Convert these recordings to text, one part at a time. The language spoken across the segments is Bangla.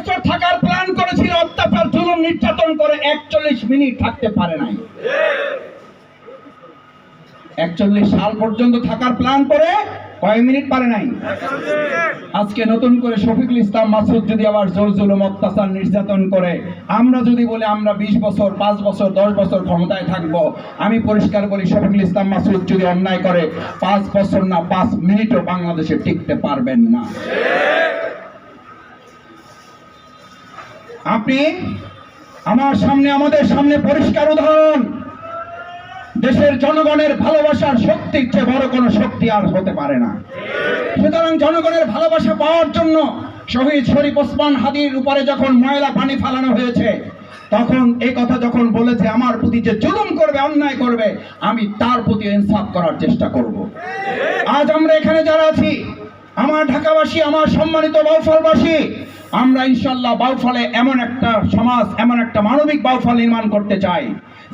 বছর থাকার প্ল্যান করেছিল, অত্যাচার জুলুম নির্যাতন করে 41 মিনিট থাকতে পারে নাই। 41 সাল পর্যন্ত থাকার প্ল্যান করে কয় মিনিট পারে নাই। আজকে নতুন করে শফিকুল ইসলাম মাসুদ যদি আবার জোর জুলুম অত্যাচার নির্যাতন করে, আমরা যদি বলি আমরা 20 বছর 5 বছর 10 বছর ক্ষমতায় থাকবো, আমি পরিষ্কার বলি শফিকুল ইসলাম মাসুদ যদি অন্যায় করে 5 বছর না 5 মিনিটও বাংলাদেশে টিকতে পারবেন না। আপনি আমাদের সামনে পরিষ্কার উদাহরণ, দেশের জনগণের ভালোবাসার শক্তির চেয়ে বড় কোনো শক্তি আর হতে পারে না। সুতরাং জনগণের ভালোবাসা পাওয়ার জন্য শহীদ শরীফ ওসমান হাদির উপরে যখন ময়লা পানি ফালানো হয়েছে, তখন এই কথা যখন বলেছে আমার প্রতি যে জুলুম করবে, অন্যায় করবে, আমি তার প্রতি ইনসাফ করার চেষ্টা করব। আজ আমরা এখানে যারা আছি, আমার ঢাকাবাসী, আমার সম্মানিত বাউফলবাসী, আমরা ইনশাআল্লাহ বাউফলে এমন একটা সমাজ, এমন একটা মানবিক বাউফল নির্মাণ করতে চাই,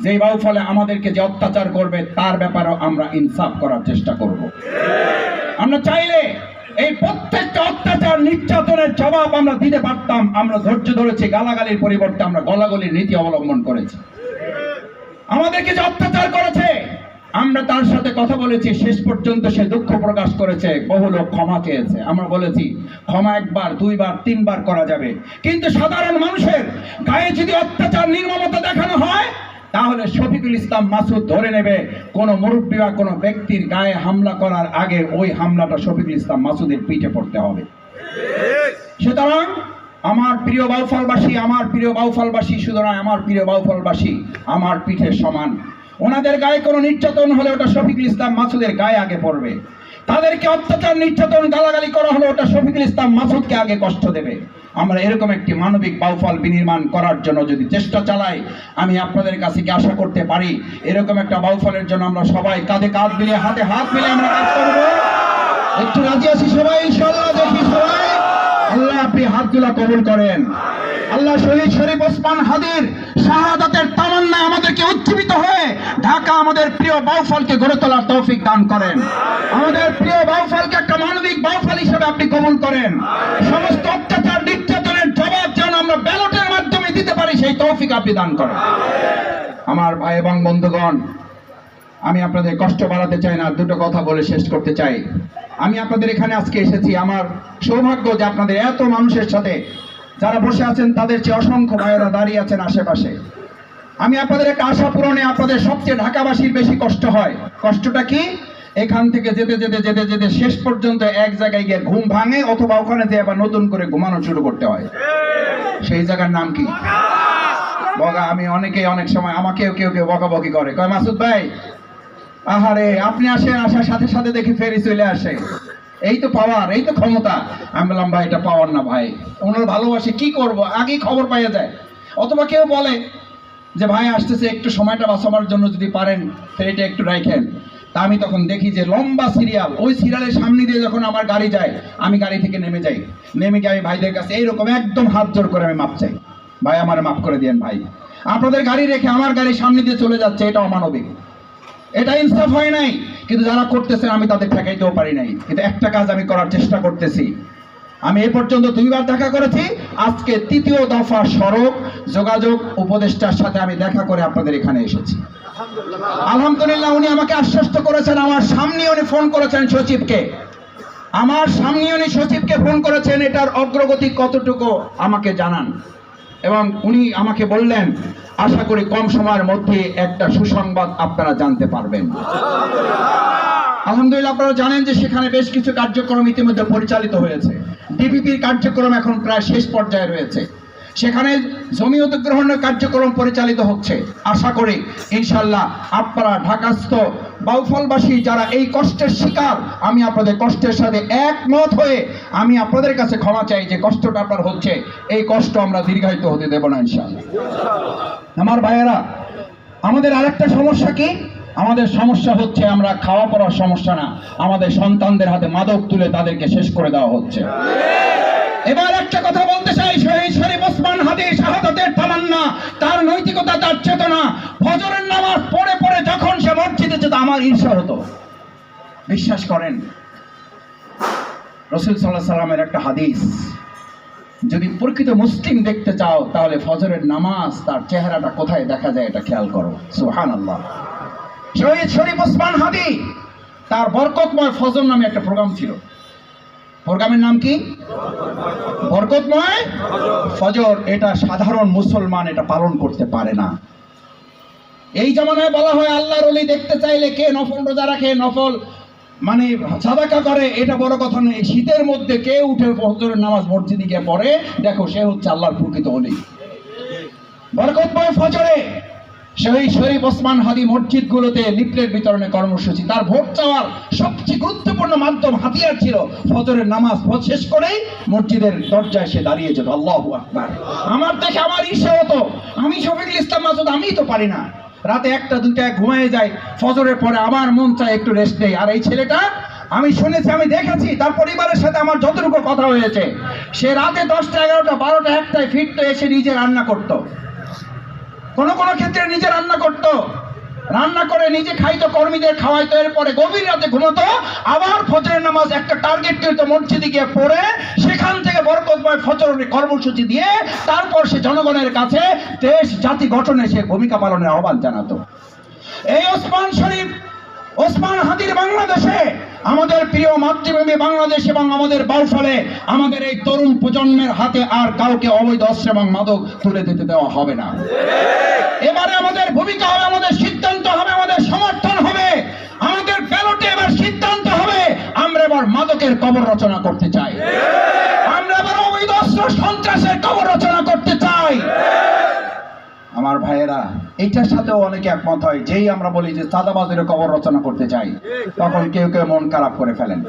যেই বাউফলে আমাদেরকে যে অত্যাচার করবে তার ব্যাপারেও আমরা ইনসাফ করার চেষ্টা করব। আমরা চাইলে এই প্রত্যেকটা অত্যাচার নির্যাতনের জবাব আমরা দিতে পারতাম, আমরা ধৈর্য ধরেছি, গালাগালির পরিবর্তে আমরা গলাগলির নীতি অবলম্বন করেছি। আমাদেরকে যে অত্যাচার করেছে আমরা তার সাথে কথা বলেছি, শেষ পর্যন্ত সে দুঃখ প্রকাশ করেছে, বহু লোক ক্ষমা চেয়েছে। আমরা বলেছি ক্ষমা 1 বার 2 বার 3 বার করা যাবে, কিন্তু সাধারণ মানুষের গায়ে যদি অত্যাচার নির্মমতা দেখানো হয়, তাহলে শফিকুল ইসলাম মাসুদ ধরে নেবে কোন মুরব্বী বা কোনো ব্যক্তির গায়ে হামলা করার আগে ওই হামলাটা শফিকুল ইসলাম মাসুদের পিঠে পড়তে হবে। সুতরাং আমার প্রিয় বাউফলবাসী শুধু নয়, আমার প্রিয় বাউফলবাসী আমার পিঠের সমান। ওনাদের গায়ে কোনো নির্যাতন হলে ওটা শফিকুল ইসলাম মাসুদের গায়ে আগে পড়বে। তাদেরকে অত্যাচার নির্যাতন গালাগালি করা হলে ওটা শফিকুল ইসলাম মাসুদকে আগে কষ্ট দেবে। আমরা এরকম একটি মানবিক বাউফল বিনির্মাণ করার জন্য যদি চেষ্টা চালাই, আমি আপনাদের কাছে কি আশা করতে পারি এরকম একটা বাউফলের জন্য আমরা সবাই কাঁধে কাঁধ মিলিয়ে হাতে হাত মিলিয়ে আমরা কাজ করব? একটু রাজি আছি সবাই ইনশাআল্লাহ? দেখি সবাই, আল্লাহ আপনি হাতগুলা কবুল করেন। আল্লাহ শহীদ শরীফ ওসমান হাদির শাহাদাতের তামান্নায় আমাদেরকে উজ্জীবিত হয়ে ঢাকা আমাদের প্রিয় বাউফলকে গড়ে তোলার তৌফিক দান করেন। আমাদের প্রিয় বাউফলকে একটা মানবিক বাউফল হিসেবে আপনি কবুল করেন। সমস্ত অত্যাচার নির্যাতনের জবাব যেন আমরা ব্যালটের মাধ্যমে দিতে পারি, সেই তৌফিক আপনি দান করেন। আমার ভাই এবং বন্ধুগণ, আমি আপনাদের কষ্ট বাড়াতে চাই না, দুটো কথা বলে শেষ করতে চাই। আমি আপনাদের এখানে আজকে এসেছি, আমার সৌভাগ্য যে আপনাদের এত মানুষের সাথে যারা বসে আছেন তাদের চেয়ে অসংখ্য ভাইয়েরা দাঁড়িয়ে আছেন আশেপাশে। আমি আপনাদের একটা আশা পূরণে, আপনাদের সবচেয়ে ঢাকাবাসীর বেশি কষ্ট হয়। কষ্টটা কি? এখান থেকে যেতে যেতে যেতে যেতে শেষ পর্যন্ত এক জায়গায় গিয়ে ঘুম ভাঙে, অথবা ওখানে যেয়ে আবার নতুন করে ঘুমানো শুরু করতে হয়। সেই জায়গার নাম কি? বগা। আমি অনেকেই অনেক সময় আমাকেও কেউ কেউ বকাবকি করে, কয় মাসুদ ভাই আহারে আপনি আসেন, আসার সাথে সাথে দেখি ফেরি চলে আসে, এই তো পাওয়ার, এই তো ক্ষমতা। আমি বললাম ভাই এটা পাওয়ার না ভাই, ওনার ভালোবাসি, কি করব, আগেই খবর পাইয়ে যায়। অথবা কেউ বলে যে ভাই আসতেছে, একটু সময়টা বাঁচাবার জন্য যদি পারেন ফেরিটা একটু রাখেন। তা আমি তখন দেখি যে লম্বা সিরিয়াল, ওই সিরিয়ালের সামনে দিয়ে যখন আমার গাড়ি যায়, আমি গাড়ি থেকে নেমে যাই, নেমে গিয়ে আমি ভাইদের কাছে এইরকম একদম হাত জোর করে আমি মাপ চাই, ভাই আমার মাফ করে দিয়েন ভাই, আপনাদের গাড়ি রেখে আমার গাড়ি সামনে দিয়ে চলে যাচ্ছে, এটা অমানবিক, এটা ইনসাফ হয় নাই। কিন্তু যারা করতেছে আমি তাদের ঠেকাইতেও পারি নাই। কিন্তু একটা কাজ আমি করার চেষ্টা করতেছি। আমি এ পর্যন্ত 2 বার দেখা করেছি, আজকে 3য় দফা সড়ক যোগাযোগ উপদেষ্টার সাথে আমি দেখা করে আপনাদের এখানে এসেছি। আলহামদুলিল্লাহ উনি আমাকে আশ্বস্ত করেছেন, আমার সামনে উনি ফোন করেছেন সচিবকে, ফোন করেছেন, এটার অগ্রগতি কতটুকু আমাকে জানান। এবং উনি আমাকে বললেন আশা করি কম সময়ের মধ্যে একটা সুসংবাদ আপনারা জানতে পারবেন। আলহামদুলিল্লাহ আপনারা জানেন যে সেখানে বেশ কিছু কার্যক্রম ইতিমধ্যে পরিচালিত হয়েছে। ডিপিপির কার্যক্রম এখন প্রায় শেষ পর্যায়ে রয়েছে, সেখানে জমি অধিগ্রহণের কার্যক্রম পরিচালিত হচ্ছে। আশা করি ইনশাআল্লাহ আপনারা ঢাকাস্থ বাউফলবাসী যারা এই কষ্টের শিকার, আমি আপনাদের কষ্টের সাথে একমত হয়ে আমি আপনাদের কাছে ক্ষমা চাই যে কষ্টটা আপনার হচ্ছে, এই কষ্ট আমরা দীর্ঘায়িত হতে দেব না ইনশাআল্লাহ। আমার ভাইয়েরা, আমাদের আরেকটা সমস্যা কি? আমাদের সমস্যা হচ্ছে আমরা খাওয়া পড়ার সমস্যা না, আমাদের সন্তানদের হাতে মাদক তুলে তাদেরকে শেষ করে দেওয়া হচ্ছে। এবার একটা কথা বলতে চাই, শহীদ শরীফ ওসমান হাদি শাহাদাতের তামান্না, তার নৈতিকতা, তার চেতনা, ফজরের নামাজ পড়ে পড়ে যখন সে মসজিদে যেত আমার ঈর্ষা হতো। বিশ্বাস করেন রাসূল সাল্লাল্লাহু আলাইহি ওয়াসাল্লামের একটা হাদিস, যদি প্রকৃত মুসলিম দেখতে চাও তাহলে ফজরের নামাজ তার চেহারাটা কোথায় দেখা যায় এটা খেয়াল করো। সুবহানাল্লাহ। শহীদ শরীফ ওসমান হাদি তার বরকতময় ফজর নামে একটা প্রোগ্রাম ছিল। প্রোগ্রামের নাম কি? বরকতময় ফজর। এটা সাধারণ মুসলমান এটা পালন করতে পারে না। এই জামানায় বলা হয় আল্লাহর ওলি দেখতে চাইলে কে নফল রোজা রাখে, নফল মানে সাদাকা করে, এটা বড় কথা নয়। শীতের মধ্যে কে উঠে ফজরের নামাজ মসজিদে গিয়ে পড়ে, দেখো সে হচ্ছে আল্লাহর প্রকৃত ওলি। বরকতময় ফজরে শহীদ শরীফ ওসমান হাদি মসজিদগুলোতে লিফলেট বিতরণের কর্মসূচি, তার ভোট চাওয়ার সবচেয়ে গুরুত্বপূর্ণ মাধ্যম হাতিয়ার ছিল ফজরের নামাজ শেষ করেই মসজিদের দরজায় সে দাঁড়িয়ে যেত। আল্লাহু আকবার। আমার দেখে আমার ঈর্ষা হতো, আমি শফিকুল ইসলাম মাসুদ, আমি তো পারি না, রাতে 1টা 2টায় ঘুমিয়ে যাই, ফজরের পরে আমার মন চায় একটু রেস্ট নেই। আর এই ছেলেটা আমি শুনেছি, আমি দেখেছি, তার পরিবারের সাথে আমার যতটুকু কথা হয়েছে, সে রাতে 10টা 11টা 12টা 1টায় ফিরতো, এসে নিজে রান্না করতো, কোনো কোনো ক্ষেত্রে নিজে রান্না করতো, রান্না করে নিজে খাইতো, কর্মীদের খাওয়াইতো, এরপরে গভীর রাতে ঘুমতো, আবার ফজরের নামাজ একটা টার্গেট করতো মসজিদে গিয়ে পড়ে, সেখান থেকে বরকতময় ফজরের কর্মসূচি দিয়ে তারপর সে জনগণের কাছে দেশ জাতি গঠনে সে ভূমিকা পালনের আহ্বান জানাতো। এই ওসমান শরীফ ওসমান হাদির বাংলাদেশে, আমাদের প্রিয় মাতৃভূমি বাংলাদেশ এবং আমাদের বাউফলে আমাদের এই তরুণ প্রজন্মের হাতে আর কাউকে অবৈধ অস্ত্র এবং মাদক তুলে দিতে দেওয়া হবে না। এবারে আমাদের ভূমিকা হবে, আমাদের সিদ্ধান্ত হবে, আমাদের সমর্থন হবে, আমাদের ব্যালটে এবার সিদ্ধান্ত হবে আমরা এবার মাদকের কবর রচনা করতে চাই, আমরা এবার অবৈধ অস্ত্র সন্ত্রাসের কবর রচনা করতে চাই। আমার ভাইয়েরা, এইটার সাথেও অনেকে একমত হয়। যেই আমরা বলি যে চাঁদাবাজের কবর রচনা করতে চাই, তখন কেউ কেউ মন খারাপ করে ফেলেন।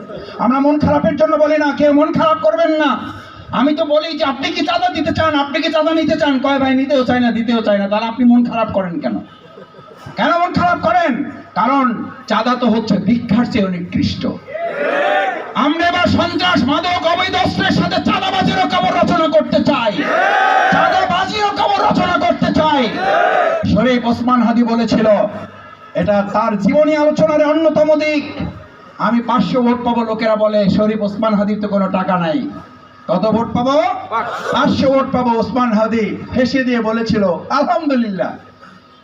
আমরা মন খারাপের জন্য বলি না, কেউ মন খারাপ করবেন না। আমি তো বলি যে আপনি কি চাঁদা দিতে চান, আপনি কি চাঁদা নিতে চান? কয় ভাই নিতেও চাই না, দিতেও চাই না। তাহলে আপনি মন খারাপ করেন কেন? কেন মন খারাপ করেন? কারণ চাঁদা তো হচ্ছে ভিক্ষার চেয়ে নিকৃষ্ট। আমরা এবার সন্ত্রাস, মাদক, অবৈধ অস্ত্রের সাথে চাঁদাবাজিরও কবর রচনা করতে চাই, চাঁদাবাজিরও কবর রচনা করতে চাই। শরীফ ওসমান হাদি বলেছিল, এটা তার জীবনী আলোচনার অন্যতম দিক। আমি 500 ভোট পাবো। লোকেরা বলে শরীফ ওসমান হাদির তো কোনো টাকা নাই, কত ভোট পাবো? 500 ভোট পাবো। ওসমান হাদি হেসে দিয়ে বলেছিল, আলহামদুলিল্লাহ।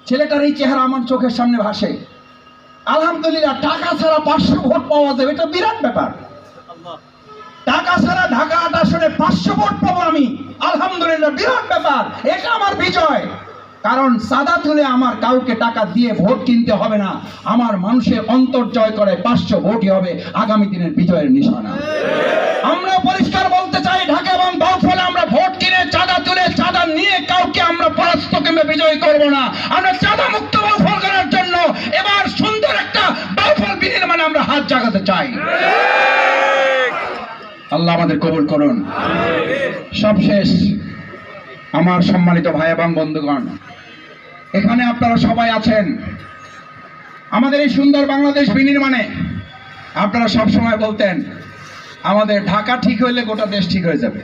ছেলেটার এই চেহারা আমার চোখের সামনে ভাসে। আলহামদুলিল্লাহ, টাকা ছাড়া 500 ভোট পাওয়া যাবে, এটা বিরাট ব্যাপার। টাকা ছাড়া ঢাকা 8 আসনে 500 ভোট পাবো আমি, আলহামদুলিল্লাহ, বিরাট ব্যাপার। এটা আমার বিজয়। কারণ সাদা তুলে আমার কাউকে টাকা দিয়ে ভোট কিনতে হবে না, আমার মানুষের অন্তর জয় করে 500 ভোটই হবে আগামী দিনের বিজয়ের নিশানা। আমরা পরিষ্কার বলতে চাই, ঢাকা এবং বাউফলে আমরা ভোট কিনে চাঁদা তুলে চাঁদা নিয়ে কাউকে আমরা পরাস্ত কিংবা বিজয়ী করব না। আমরা চাঁদা মুক্ত বাউফল করার জন্য এবার সুন্দর একটা বাউফল বিনির্মাণে আমরা হাত জাগাতে চাই। আল্লাহ আমাদের কবুল করুন। সবশেষ, আমার সম্মানিত ভাই এবং বন্ধুগণ, এখানে আপনারা সবাই আছেন। আমাদের এই সুন্দর বাংলাদেশ বিনির্মাণে আপনারা সবসময় বলতেন আমাদের ঢাকা ঠিক হইলে গোটা দেশ ঠিক হয়ে যাবে।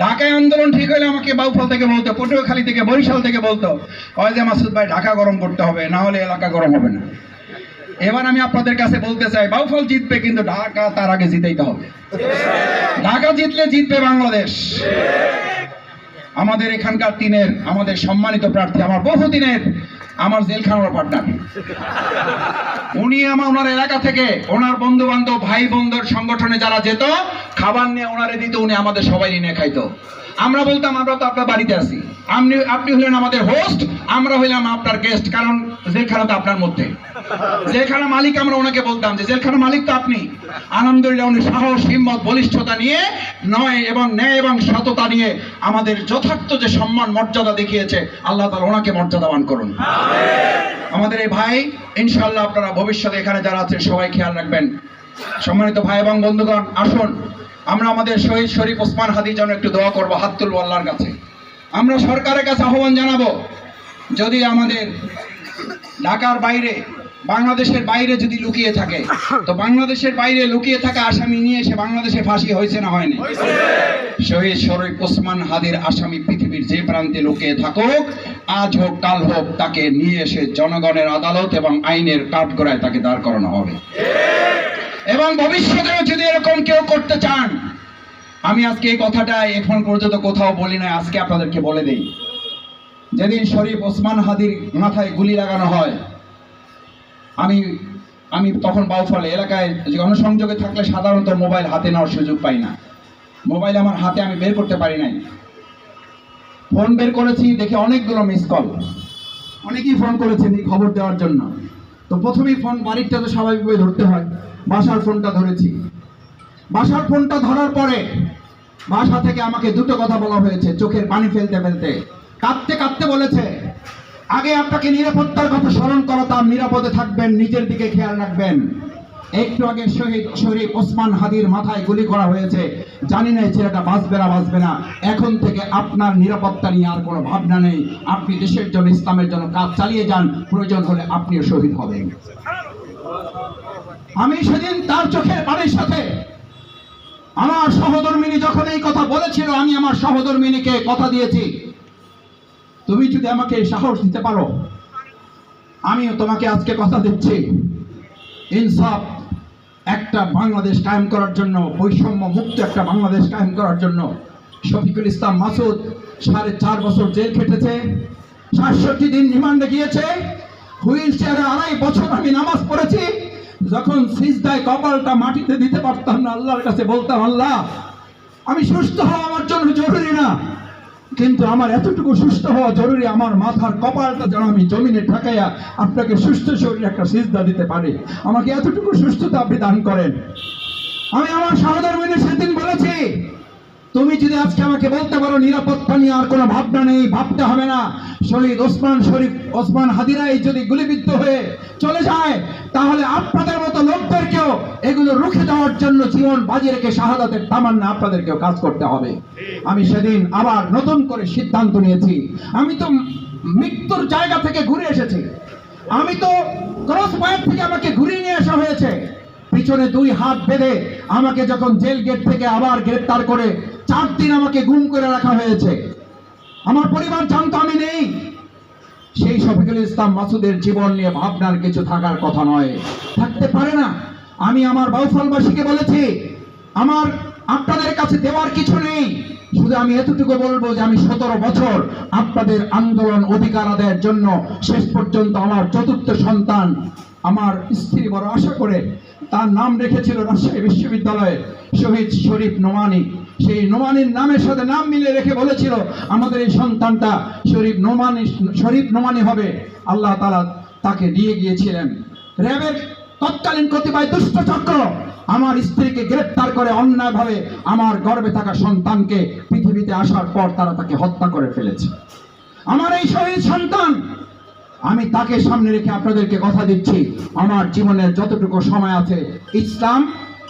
ঢাকায় আন্দোলন ঠিক হলে আমাকে বাউফল থেকে বলতো, পটুয়াখালী থেকে, বরিশাল থেকে বলতো, কয় যে মাসুদ ভাই ঢাকা গরম করতে হবে, না হলে এলাকা গরম হবে না। এবার আমি আপনাদের কাছে বলতে চাই, বাউফল জিতবে, কিন্তু ঢাকা তার আগে জিতেইতে হবে। ঢাকা জিতলে জিতবে বাংলাদেশ। আমাদের এখানকার দিনের আমাদের সম্মানিত প্রার্থী, আমার বহুদিনের আমার জেলখানার পার্টনার, উনি ওনার এলাকা থেকে ওনার বন্ধু বান্ধব, ভাই বোনদের সংগঠনে যারা যেত, খাবার নিয়ে ওনারে দিত, উনি আমাদের সবাই নিয়ে খাইতো। আমরা বলতাম আমরা তো আপনার বাড়িতে আছি, আপনি হলেন আমাদের হোস্ট, আমরা হইলাম আপনার গেস্ট। কারণ জেলখানা তো আপনার মধ্যে, জেলখানা মালিক আমরা ওনাকে বলতাম যে জেলখানা মালিক তো আপনি। আলহামদুলিল্লাহ, উনি সাহস, হিম্মত, বলিষ্ঠতা নিয়ে নয় এবং ন্যায় এবং সততা নিয়ে আমাদের যথার্থ যে সম্মান মর্যাদা দেখিয়েছে, আল্লাহ তাআলা ওনাকে মর্যাদাবান করুন। আমাদের এই ভাই, ইনশাআল্লাহ আপনারা ভবিষ্যতে এখানে যারা আছেন সবাই খেয়াল রাখবেন। সম্মানিত ভাই এবং বন্ধুগণ, আসুন আমরা আমাদের শহীদ শরীফ ওসমান হাদির জন্য একটু দোয়া করবো, হাত তুলবো আল্লাহর কাছে। আমরা সরকারের কাছে আহ্বান জানাবো, যদি আমাদের ঢাকার বাইরে, বাংলাদেশের বাইরে যদি লুকিয়ে থাকে, তো বাংলাদেশের বাইরে লুকিয়ে থাকা আসামি নিয়ে এসে বাংলাদেশে ফাঁসি হয়েছে না হয়নি? শহীদ শরীফ ওসমান হাদির আসামি পৃথিবীর যে প্রান্তে লুকিয়ে থাকুক, আজ হোক কাল হোক, তাকে নিয়ে এসে জনগণের আদালত এবং আইনের কাঠগড়ায় তাকে দাঁড় করানো হবে। এবং ভবিষ্যতেও যদি এরকম কেউ করতে চান, আমি আজকে এই কথাটা এখন পর্যন্ত কোথাও বলি না, আজকে আপনাদেরকে বলে দেই। যেদিন শরীফ ওসমান হাদির মাথায় গুলি লাগানো হয়, আমি তখন বাউফল এলাকায় গণসংযোগে থাকলে সাধারণত মোবাইল হাতে নেওয়ার সুযোগ পাই না। মোবাইল আমার হাতে আমি বের করতে পারি নাই। ফোন বের করেছি, দেখে অনেকগুলো মিস কল, অনেকেই ফোন করেছেন এই খবর দেওয়ার জন্য। তো প্রথমেই ফোন বাড়িরটা তো স্বাভাবিকভাবে ধরতে হয়, বাসার ফোনটা ধরেছি। বাসার ফোনটা ধরার পরে বাসা থেকে আমাকে দুটো কথা বলা হয়েছে, চোখের পানি ফেলতে ফেলতে, কাঁদতে কাঁদতে বলেছে, আগে আপনাকে নিরাপত্তার কথা স্মরণ করাতাম, নিরাপদে থাকবেন, নিজের দিকে খেয়াল রাখবেন। একটু আগে শহীদ শরীফ ওসমান হাদির মাথায় গুলি করা হয়েছে, জানি না এই ছেলেটা বাঁচবে না বাঁচবে না। এখন থেকে আপনার নিরাপত্তা নিয়ে আর কোনো ভাবনা নেই, আপনি দেশের জন্য ইসলামের জন্য কাজ চালিয়ে যান, প্রয়োজন হলে আপনিও শহীদ হবেন। আমি সেদিন তার চোখের পানির সাথে আমার সহধর্মিনী যখন এই কথা বলেছিল, আমি আমার সহধর্মিনীকে কথা দিয়েছি, তুমি যদি আমাকে সাহস দিতে পারো, আমিও তোমাকে আজকে কথা দিচ্ছি, ইনসাফ একটা বাংলাদেশ কায়েম করার জন্য, বৈষম্য মুক্ত একটা বাংলাদেশ কায়েম করার জন্য শফিকুল ইসলাম মাসুদ 4.5 বছর জেল খেটেছে, 67 দিন রিমান্ডে গিয়েছে, হুইল চেয়ারে 2.5 বছর আমি নামাজ পড়েছি। যখন সিজদায় কপালটা মাটিতে দিতে পারতাম না, আল্লাহর কাছে বলতাম, আল্লাহ আমি সুস্থ হওয়া আমার জন্য জরুরি না, কিন্তু আমার এতটুকু সুস্থ হওয়া জরুরি, আমার মাথার কপালটা যেন আমি জমিনে ঠেকাইয়া আপনাকে সুস্থ শরীরে একটা সিজদা দিতে পারি, আমাকে এতটুকু সুস্থতা আপনি দান করেন। আমি আমার সহধর্মিনী সেদিন বলেছি, তুমি যদি আজকে আমাকে বলতে পারো নিরাপত্তা নিয়ে আর কোনো ভাবনা নেই, ভাবতে হবে না, শহীদ ওসমান হাদিরাই যদি গুলিবিদ্ধ হয়ে চলে যায়, তাহলে আপনাদের মতো লোকদেরকেও এগুলো রুখে দেওয়ার জন্য জীবন বাজি রেখে শাহাদাতের তামান্না আপনাদেরকেও কাজ করতে হবে। আমি সেদিন আবার নতুন করে সিদ্ধান্ত নিয়েছি, আমি তো মৃত্যুর জায়গা থেকে ঘুরে এসেছি, আমি তো ক্রস পয়েন্ট থেকে আমাকে ঘুরিয়ে নিয়ে আসা হয়েছে, পিছনে 2 হাত বেঁধে আমাকে যখন জেল গেট থেকে আবার গ্রেফতার করে 4 দিন আমাকে গুম করে রাখা হয়েছে। আমার পরিবার জানতো আমি নেই। সেই শফিকুল ইসলাম মাসুদের জীবন নিয়ে ভাবনার কিছু থাকার কথা নয়, থাকতে পারে না। আমি আমার বাউফলবাসীকে বলেছি, আমার আপনাদের কাছে দেওয়ার কিছু নেই, শুধু আমি এতটুকু বলবো যে আমি 17 বছর আপনাদের আন্দোলন অধিকার আদায়ের জন্য শেষ পর্যন্ত আমার 4র্থ সন্তান, আমার স্ত্রী বড় আশা করে তার নাম রেখেছিল রাজশাহী বিশ্ববিদ্যালয়ে শহীদ শরীফ নোমানী। সেই নোমানীর নামের সাথে নাম মিলে রেখে বলেছিল আমাদের এই সন্তানটা শরীফ নোমানী হবে। আল্লাহ তাআলা তাকে দিয়ে গিয়েছিলেন। র্যাবের তৎকালীন কতিপয় দুষ্ট চক্র আমার স্ত্রীকে গ্রেফতার করে অন্যায়ভাবে আমার গর্ভে থাকা সন্তানকে পৃথিবীতে আসার পর তারা তাকে হত্যা করে ফেলেছে। আমার এই শহীদ সন্তান, আমি তাকে সামনে রেখে আপনাদেরকে কথা দিচ্ছি, আমার জীবনের যতটুকু সময় আছে ইসলাম,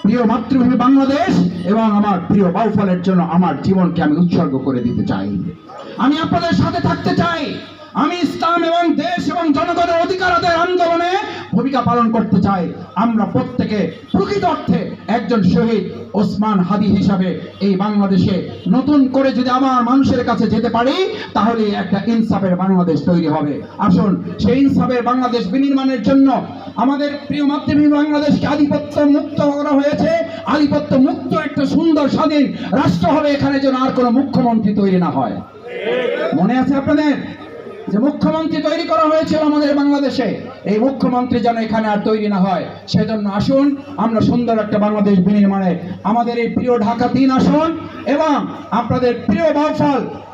প্রিয় মাতৃভূমি বাংলাদেশ এবং আমার প্রিয় বাউফলের জন্য আমার জীবনকে আমি উৎসর্গ করে দিতে চাই। আমি আপনাদের সাথে থাকতে চাই। আমি ইসলাম এবং দেশ এবং জনগণের অধিকার আদায়ের আন্দোলনে ভূমিকা পালন করতে চাই। আমরা প্রত্যেকে প্রকৃত অর্থে একজন শহীদ ওসমান হাদি হিসাবে এই বাংলাদেশে নতুন করে যদি আমার মানুষের কাছে যেতে পারি, তাহলে একটা ইনসাফের বাংলাদেশ তৈরি হবে। আসুন সেই ইনসাফের বাংলাদেশ বিনির্মাণের জন্য আমাদের প্রিয় মাতৃভূমি বাংলাদেশকে আধিপত্য মুক্ত করা হয়েছে, আধিপত্য মুক্ত একটা সুন্দর স্বাধীন রাষ্ট্র হবে, এখানে যেন আর কোনো মুখ্যমন্ত্রী তৈরি না হয়। মনে আছে আপনাদের যে মুখ্যমন্ত্রী তৈরি করা হয়েছিল আমাদের বাংলাদেশে, এই মুখ্যমন্ত্রী যেন এখানে আর তৈরি না হয়, সেজন্য আসুন আমরা সুন্দর একটা বাংলাদেশ বিনির্মাণে আমাদের এই প্রিয় ঢাকা 3 আসন এবং আপনাদের প্রিয়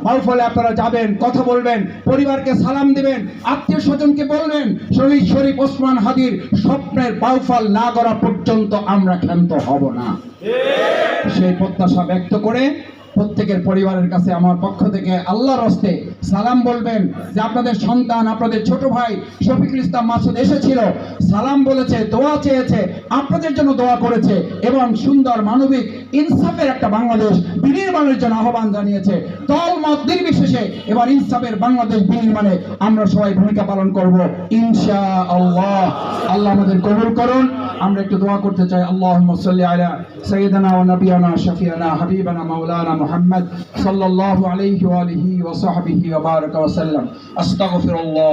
বাউফলে আপনারা যাবেন, কথা বলবেন, পরিবারকে সালাম দিবেন, আত্মীয় স্বজনকে বলবেন, শহীদ শরীফ ওসমান হাদির স্বপ্নের বাউফল না করা পর্যন্ত আমরা ক্ষান্ত হব না। সেই প্রত্যাশা ব্যক্ত করে প্রত্যেকের পরিবারের কাছে আমার পক্ষ থেকে আল্লাহর হস্তে সালাম বলবেন যে আপনাদের সন্তান, আপনাদের ছোট ভাই শফিকুল ইসলাম মাসুদ এসেছিল, সালাম বলেছে, দোয়া চেয়েছে, আপনাদের জন্য দোয়া করেছে এবং সুন্দর মানবিক ইনসাফের একটা বাংলাদেশ বিনির্মাণের জন্য আহ্বান জানিয়েছে। দল মত নির্বিশেষে এবার ইনসাফের বাংলাদেশ বিনির্মাণে আমরা সবাই ভূমিকা পালন করব ইনশাআল্লাহ। আল্লাহ আমাদের কবুল করুন। আমরা একটু দোয়া করতে চাই। আল্লাহুম্মা সাল্লি আলা সাইয়্যিদিনা ওয়া নাবিয়ানা শাফিয়ানা হাবিবানা মাওলানা মুহাম্মদ সাল্লাল্লাহু আলাইহি ওয়া আলিহি ওয়া সাহবিহি ওয়া বারাকা ওয়া সাল্লাম। আস্তাগফিরুল্লাহ।